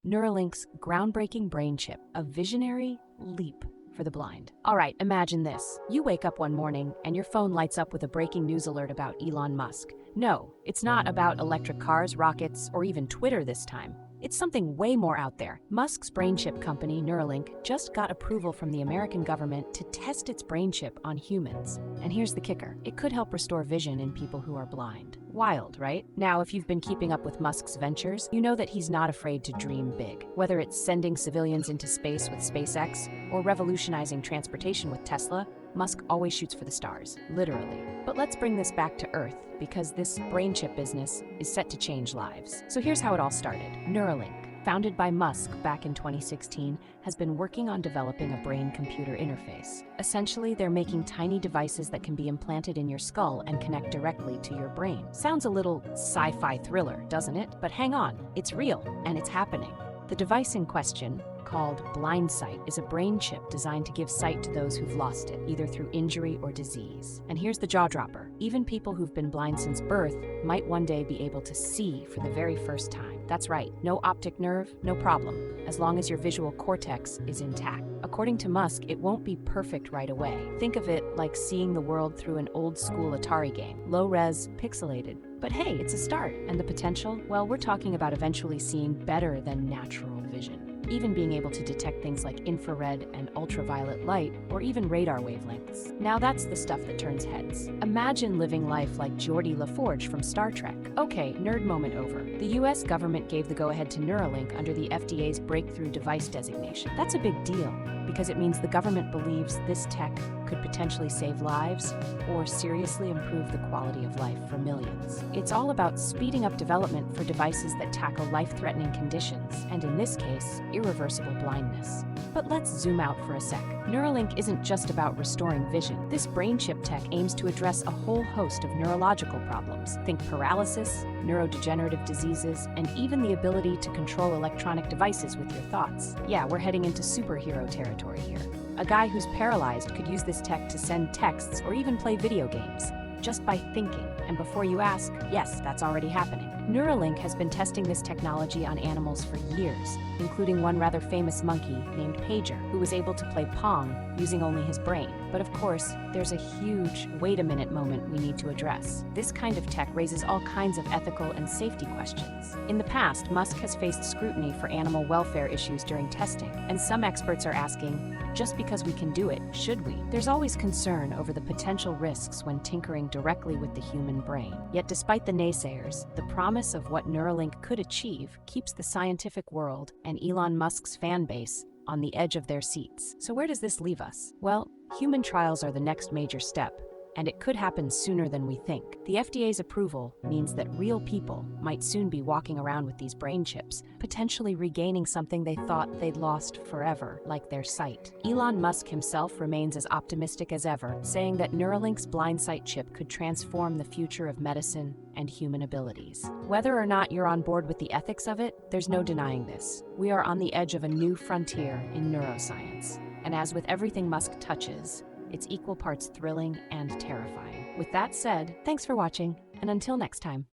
Neuralink's groundbreaking brain chip, a visionary leap for the blind. All right, imagine this. You wake up one morning and your phone lights up with a breaking news alert about Elon Musk. No, it's not about electric cars, rockets, or even Twitter this time. It's something way more out there. Musk's brain chip company, Neuralink, just got approval from the American government to test its brain chip on humans. And here's the kicker. It could help restore vision in people who are blind. Wild, right? Now, if you've been keeping up with Musk's ventures, you know that he's not afraid to dream big. Whether it's sending civilians into space with SpaceX or revolutionizing transportation with Tesla, Musk always shoots for the stars, literally. But let's bring this back to Earth, because this brain chip business is set to change lives. So here's how it all started. Neuralink, founded by Musk back in 2016, has been working on developing a brain-computer interface. Essentially, they're making tiny devices that can be implanted in your skull and connect directly to your brain. Sounds a little sci-fi thriller, doesn't it? But hang on, it's real, and it's happening. The device in question, called Blind Sight, is a brain chip designed to give sight to those who've lost it, either through injury or disease. And here's the jaw-dropper. Even people who've been blind since birth might one day be able to see for the very first time. That's right, no optic nerve, no problem, as long as your visual cortex is intact. According to Musk, it won't be perfect right away. Think of it like seeing the world through an old-school Atari game, low-res, pixelated. But hey, it's a start, and the potential? Well, we're talking about eventually seeing better than natural vision. Even being able to detect things like infrared and ultraviolet light, or even radar wavelengths. Now that's the stuff that turns heads. Imagine living life like Geordi LaForge from Star Trek. Okay, nerd moment over. The US government gave the go-ahead to Neuralink under the FDA's breakthrough device designation. That's a big deal, because it means the government believes this tech could potentially save lives or seriously improve the quality of life for millions. It's all about speeding up development for devices that tackle life-threatening conditions, and in this case, irreversible blindness. But let's zoom out for a sec. Neuralink isn't just about restoring vision. This brain chip tech aims to address a whole host of neurological problems. Think paralysis, neurodegenerative diseases, and even the ability to control electronic devices with your thoughts. Yeah, we're heading into superhero territory here. A guy who's paralyzed could use this tech to send texts or even play video games, just by thinking. And before you ask, yes, that's already happening. Neuralink has been testing this technology on animals for years, including one rather famous monkey named Pager, who was able to play Pong using only his brain. But of course, there's a huge wait a minute moment we need to address. This kind of tech raises all kinds of ethical and safety questions. In the past, Musk has faced scrutiny for animal welfare issues during testing, and some experts are asking, just because we can do it, should we? There's always concern over the potential risks when tinkering directly with the human brain. Yet despite the naysayers, the promise of what Neuralink could achieve keeps the scientific world and Elon Musk's fan base on the edge of their seats. So where does this leave us? Well, human trials are the next major step, and it could happen sooner than we think. The FDA's approval means that real people might soon be walking around with these brain chips, potentially regaining something they thought they'd lost forever, like their sight. Elon Musk himself remains as optimistic as ever, saying that Neuralink's blind sight chip could transform the future of medicine and human abilities. Whether or not you're on board with the ethics of it, there's no denying this. We are on the edge of a new frontier in neuroscience. And as with everything Musk touches, it's equal parts thrilling and terrifying. With that said, thanks for watching, and until next time.